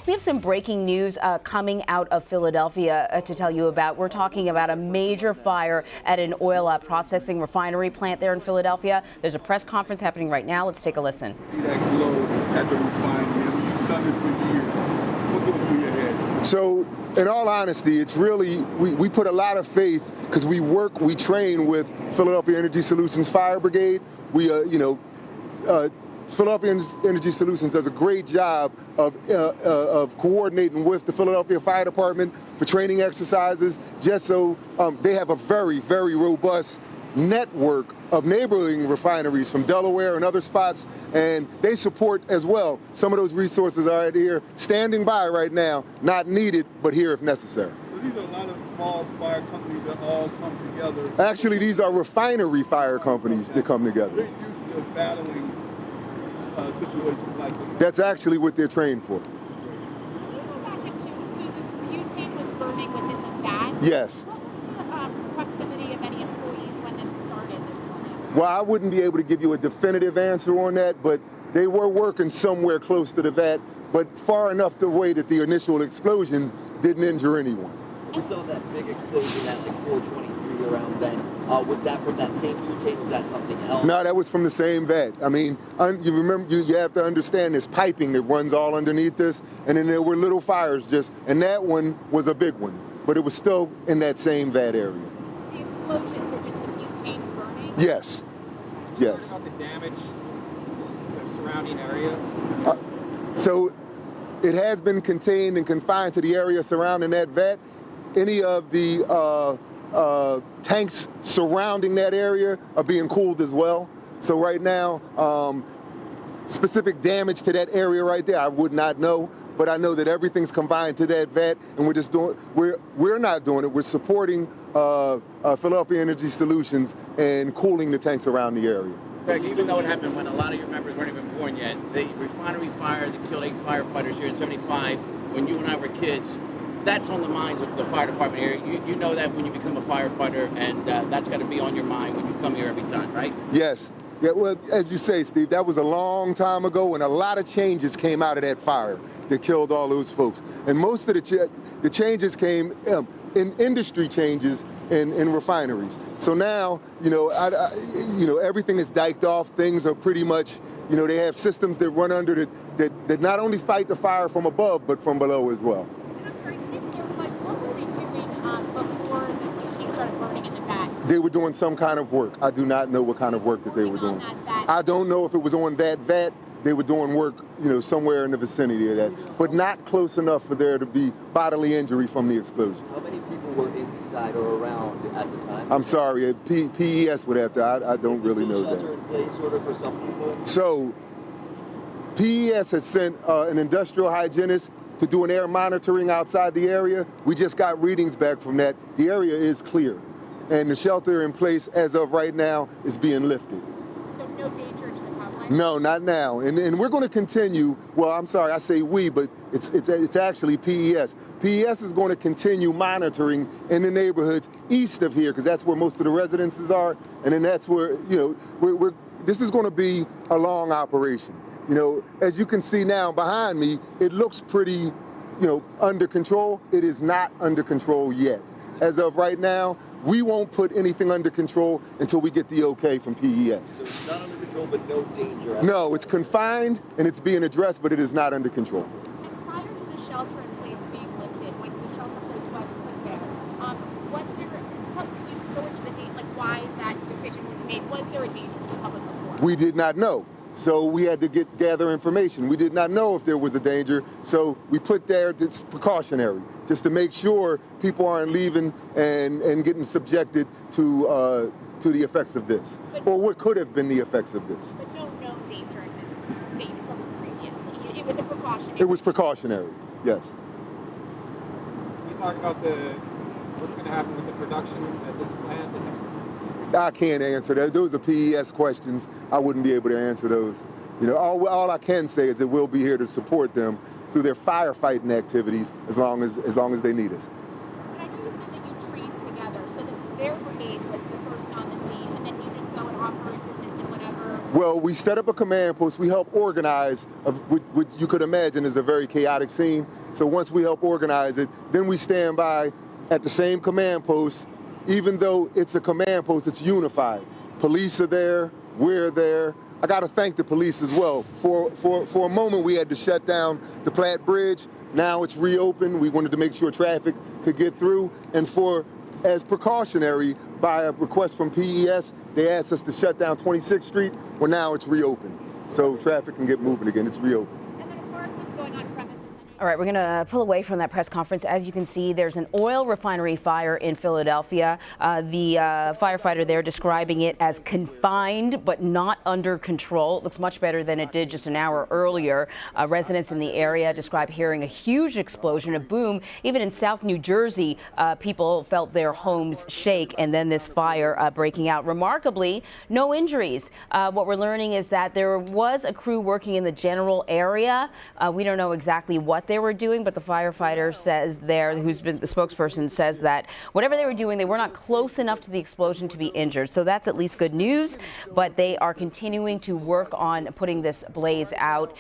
We have some breaking news coming out of Philadelphia to tell you about. We're talking about a major fire at an oil processing refinery plant there in Philadelphia. There's a press conference happening right now. Let's take a listen. That glow at the refinery. You've done this for years. What goes through your head? So, in all honesty, it's really, we put a lot of faith because we train with Philadelphia Energy Solutions Fire Brigade. Philadelphia Energy Solutions does a great job of coordinating with the Philadelphia Fire Department for training exercises, just so they have a very, very robust network of neighboring refineries from Delaware and other spots, and they support as well. Some of those resources are right here, standing by right now, not needed, but here if necessary. So these are a lot of small fire companies that all come together. Actually, these are refinery fire companies that come together. They're used to battling situations like this. That's actually what they're trained for. Can you go back into, so the butane was burning within the vat? Yes. What was the proximity of any employees when this started this morning? Well, I wouldn't be able to give you a definitive answer on that, but they were working somewhere close to the vat, but far enough away that the initial explosion didn't injure anyone. We saw that big explosion at like 4:23 around then. Was that from that same butane? Was that something else? No, that was from the same vat. I mean, you remember, you have to understand there's piping that runs all underneath this, and then there were little fires and that one was a big one, but it was still in that same vat area. The explosions are just the butane burning? Yes. Yes. About the damage to the surrounding area? So it has been contained and confined to the area surrounding that vat. Any of the tanks surrounding that area are being cooled as well. So right now, specific damage to that area right there, I would not know, but I know that everything's confined to that vat, and we're not doing it. We're supporting Philadelphia Energy Solutions and cooling the tanks around the area. Greg, even though it happened when a lot of your members weren't even born yet, the refinery fire that killed 8 firefighters here in '75, when you and I were kids, that's on the minds of the fire department here. You know that when you become a firefighter, and that's got to be on your mind when you come here every time, right? Yes. Yeah, well, as you say, Steve, that was a long time ago, and a lot of changes came out of that fire that killed all those folks. And most of the changes came in industry changes in refineries. So now, everything is diked off. Things are pretty much, they have systems that run under that not only fight the fire from above, but from below as well. What were they doing before the butane started burning in the vat? They were doing some kind of work. I do not know what kind of work that they were doing. I don't know if it was on that vat. They were doing work, somewhere in the vicinity of that, but not close enough for there to be bodily injury from the explosion. How many people were inside or around at the time? I'm sorry, PES would have to. I don't really know that. Shelter in place, sort of, for some people. So, PES has sent an industrial hygienist to do an air monitoring outside the area. We just got readings back from that. The area is clear, and the shelter in place as of right now is being lifted. So no danger to the public? No, not now. And we're going to continue. Well, I'm sorry, I say we, but it's actually PES. PES is going to continue monitoring in the neighborhoods east of here, because that's where most of the residences are, and then that's where this is going to be a long operation. As you can see now behind me, it looks pretty, under control. It is not under control yet. As of right now, we won't put anything under control until we get the okay from PES. So it's not under control, but no danger. No, it's confined and it's being addressed, but it is not under control. And prior to the shelter in place being lifted, when the shelter in place was put there, how can you go into the date, like why that decision was made? Was there a danger to the public before? We did not know. So we had to gather information. We did not know if there was a danger, so we put there, it's precautionary, just to make sure people aren't leaving and getting subjected to the effects of this, or what could have been the effects of this. But no known danger in this state from previously. It was a precautionary. It was precautionary, yes. Can you talk about what's going to happen with the production at this plant? I can't answer that. Those are PES questions. I wouldn't be able to answer those. All I can say is that we'll be here to support them through their firefighting activities as long as they need us. But I know you said that you trained together, so that their brigade was the first on the scene, and then you just go and offer assistance in whatever Well, we set up a command post. We help organize what you could imagine is a very chaotic scene. So once we help organize it, then we stand by at the same command post. Even though it's a command post, it's unified. Police are there, we're there. I got to thank the police as well. For a moment, we had to shut down the Platte Bridge. Now it's reopened. We wanted to make sure traffic could get through. And as precautionary, by a request from PES, they asked us to shut down 26th Street. Well, now it's reopened. So traffic can get moving again. It's reopened. And then as far as what's going on premises, All right, we're going to pull away from that press conference. As you can see, there's an oil refinery fire in Philadelphia. The firefighter there describing it as confined but not under control. It looks much better than it did just an hour earlier. Residents in the area describe hearing a huge explosion, a boom. Even in South New Jersey, people felt their homes shake, and then this fire breaking out. Remarkably, no injuries. What we're learning is that there was a crew working in the general area. We don't know exactly what they were doing, but the firefighter says there, who's been the spokesperson, says that whatever they were doing, they were not close enough to the explosion to be injured. So that's at least good news, but they are continuing to work on putting this blaze out.